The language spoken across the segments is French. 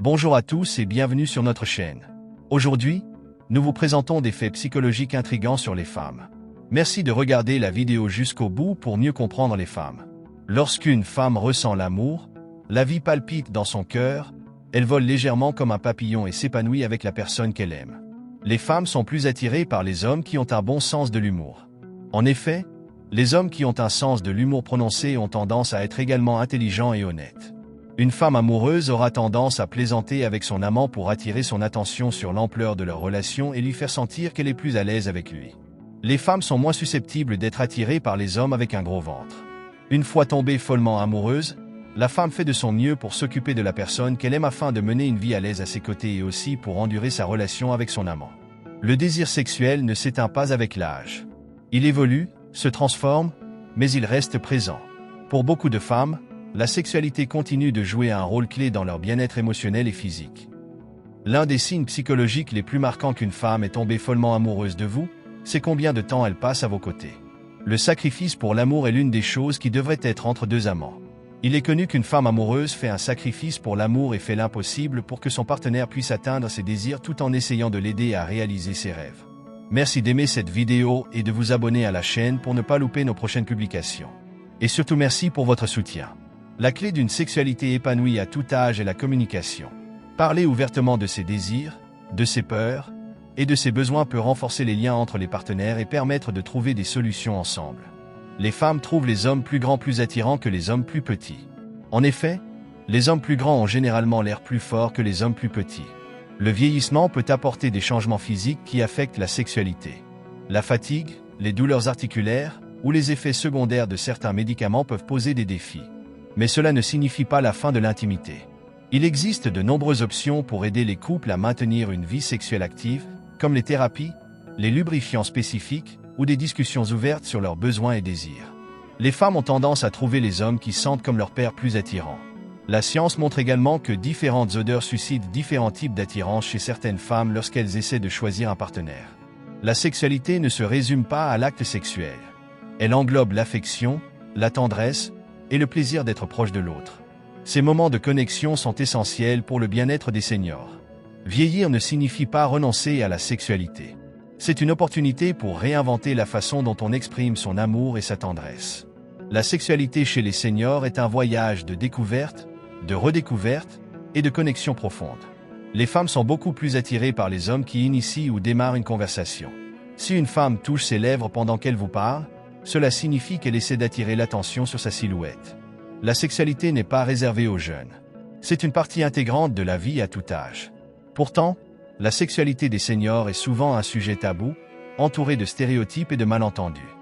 Bonjour à tous et bienvenue sur notre chaîne. Aujourd'hui, nous vous présentons des faits psychologiques intrigants sur les femmes. Merci de regarder la vidéo jusqu'au bout pour mieux comprendre les femmes. Lorsqu'une femme ressent l'amour, la vie palpite dans son cœur, elle vole légèrement comme un papillon et s'épanouit avec la personne qu'elle aime. Les femmes sont plus attirées par les hommes qui ont un bon sens de l'humour. En effet, les hommes qui ont un sens de l'humour prononcé ont tendance à être également intelligents et honnêtes. Une femme amoureuse aura tendance à plaisanter avec son amant pour attirer son attention sur l'ampleur de leur relation et lui faire sentir qu'elle est plus à l'aise avec lui. Les femmes sont moins susceptibles d'être attirées par les hommes avec un gros ventre. Une fois tombée follement amoureuse, la femme fait de son mieux pour s'occuper de la personne qu'elle aime afin de mener une vie à l'aise à ses côtés et aussi pour endurer sa relation avec son amant. Le désir sexuel ne s'éteint pas avec l'âge. Il évolue, se transforme, mais il reste présent. Pour beaucoup de femmes, la sexualité continue de jouer un rôle clé dans leur bien-être émotionnel et physique. L'un des signes psychologiques les plus marquants qu'une femme est tombée follement amoureuse de vous, c'est combien de temps elle passe à vos côtés. Le sacrifice pour l'amour est l'une des choses qui devraient être entre deux amants. Il est connu qu'une femme amoureuse fait un sacrifice pour l'amour et fait l'impossible pour que son partenaire puisse atteindre ses désirs tout en essayant de l'aider à réaliser ses rêves. Merci d'aimer cette vidéo et de vous abonner à la chaîne pour ne pas louper nos prochaines publications. Et surtout merci pour votre soutien. La clé d'une sexualité épanouie à tout âge est la communication. Parler ouvertement de ses désirs, de ses peurs et de ses besoins peut renforcer les liens entre les partenaires et permettre de trouver des solutions ensemble. Les femmes trouvent les hommes plus grands plus attirants que les hommes plus petits. En effet, les hommes plus grands ont généralement l'air plus forts que les hommes plus petits. Le vieillissement peut apporter des changements physiques qui affectent la sexualité. La fatigue, les douleurs articulaires ou les effets secondaires de certains médicaments peuvent poser des défis. Mais cela ne signifie pas la fin de l'intimité. Il existe de nombreuses options pour aider les couples à maintenir une vie sexuelle active, comme les thérapies, les lubrifiants spécifiques ou des discussions ouvertes sur leurs besoins et désirs. Les femmes ont tendance à trouver les hommes qui sentent comme leur père plus attirants. La science montre également que différentes odeurs suscitent différents types d'attirance chez certaines femmes lorsqu'elles essaient de choisir un partenaire. La sexualité ne se résume pas à l'acte sexuel. Elle englobe l'affection, la tendresse et le plaisir d'être proche de l'autre. Ces moments de connexion sont essentiels pour le bien-être des seniors. Vieillir ne signifie pas renoncer à la sexualité. C'est une opportunité pour réinventer la façon dont on exprime son amour et sa tendresse. La sexualité chez les seniors est un voyage de découverte, de redécouverte et de connexion profonde. Les femmes sont beaucoup plus attirées par les hommes qui initient ou démarrent une conversation. Si une femme touche ses lèvres pendant qu'elle vous parle, cela signifie qu'elle essaie d'attirer l'attention sur sa silhouette. La sexualité n'est pas réservée aux jeunes. C'est une partie intégrante de la vie à tout âge. Pourtant, la sexualité des seniors est souvent un sujet tabou, entouré de stéréotypes et de malentendus.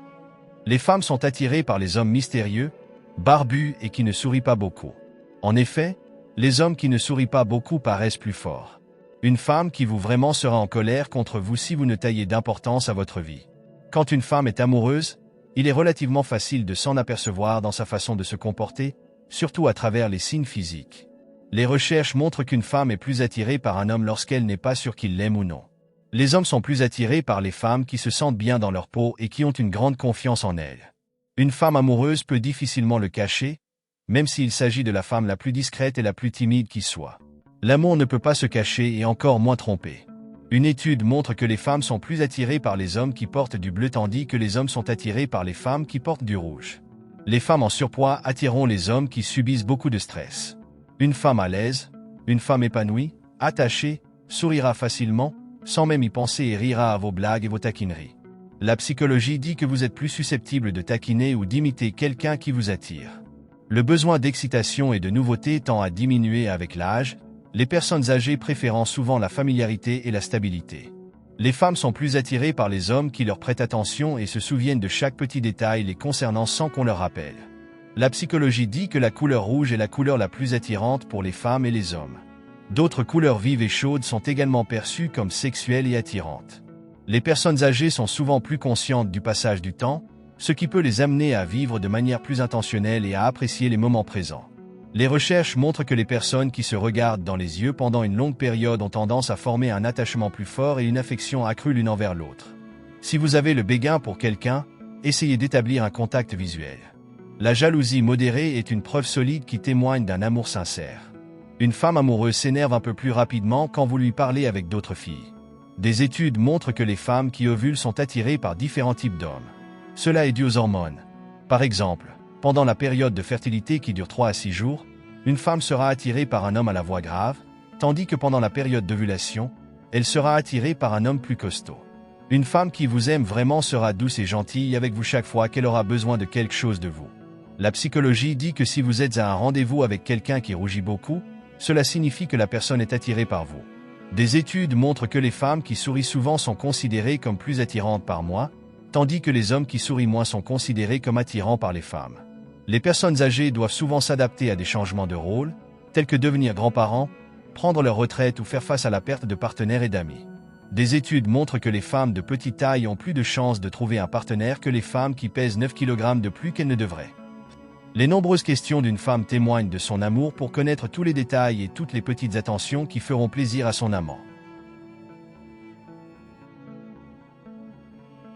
Les femmes sont attirées par les hommes mystérieux, barbus et qui ne sourient pas beaucoup. En effet, les hommes qui ne sourient pas beaucoup paraissent plus forts. Une femme qui vous vraiment sera en colère contre vous si vous ne taillez d'importance à votre vie. Quand une femme est amoureuse, il est relativement facile de s'en apercevoir dans sa façon de se comporter, surtout à travers les signes physiques. Les recherches montrent qu'une femme est plus attirée par un homme lorsqu'elle n'est pas sûre qu'il l'aime ou non. Les hommes sont plus attirés par les femmes qui se sentent bien dans leur peau et qui ont une grande confiance en elles. Une femme amoureuse peut difficilement le cacher, même s'il s'agit de la femme la plus discrète et la plus timide qui soit. L'amour ne peut pas se cacher et encore moins tromper. Une étude montre que les femmes sont plus attirées par les hommes qui portent du bleu tandis que les hommes sont attirés par les femmes qui portent du rouge. Les femmes en surpoids attireront les hommes qui subissent beaucoup de stress. Une femme à l'aise, une femme épanouie, attachée, sourira facilement, sans même y penser et rira à vos blagues et vos taquineries. La psychologie dit que vous êtes plus susceptible de taquiner ou d'imiter quelqu'un qui vous attire. Le besoin d'excitation et de nouveauté tend à diminuer avec l'âge, les personnes âgées préférant souvent la familiarité et la stabilité. Les femmes sont plus attirées par les hommes qui leur prêtent attention et se souviennent de chaque petit détail les concernant sans qu'on leur rappelle. La psychologie dit que la couleur rouge est la couleur la plus attirante pour les femmes et les hommes. D'autres couleurs vives et chaudes sont également perçues comme sexuelles et attirantes. Les personnes âgées sont souvent plus conscientes du passage du temps, ce qui peut les amener à vivre de manière plus intentionnelle et à apprécier les moments présents. Les recherches montrent que les personnes qui se regardent dans les yeux pendant une longue période ont tendance à former un attachement plus fort et une affection accrue l'une envers l'autre. Si vous avez le béguin pour quelqu'un, essayez d'établir un contact visuel. La jalousie modérée est une preuve solide qui témoigne d'un amour sincère. Une femme amoureuse s'énerve un peu plus rapidement quand vous lui parlez avec d'autres filles. Des études montrent que les femmes qui ovulent sont attirées par différents types d'hommes. Cela est dû aux hormones. Par exemple, pendant la période de fertilité qui dure 3 à 6 jours, une femme sera attirée par un homme à la voix grave, tandis que pendant la période d'ovulation, elle sera attirée par un homme plus costaud. Une femme qui vous aime vraiment sera douce et gentille avec vous chaque fois qu'elle aura besoin de quelque chose de vous. La psychologie dit que si vous êtes à un rendez-vous avec quelqu'un qui rougit beaucoup, cela signifie que la personne est attirée par vous. Des études montrent que les femmes qui sourient souvent sont considérées comme plus attirantes par moi, tandis que les hommes qui sourient moins sont considérés comme attirants par les femmes. Les personnes âgées doivent souvent s'adapter à des changements de rôle, tels que devenir grands-parents, prendre leur retraite ou faire face à la perte de partenaires et d'amis. Des études montrent que les femmes de petite taille ont plus de chances de trouver un partenaire que les femmes qui pèsent 9 kg de plus qu'elles ne devraient. Les nombreuses questions d'une femme témoignent de son amour pour connaître tous les détails et toutes les petites attentions qui feront plaisir à son amant.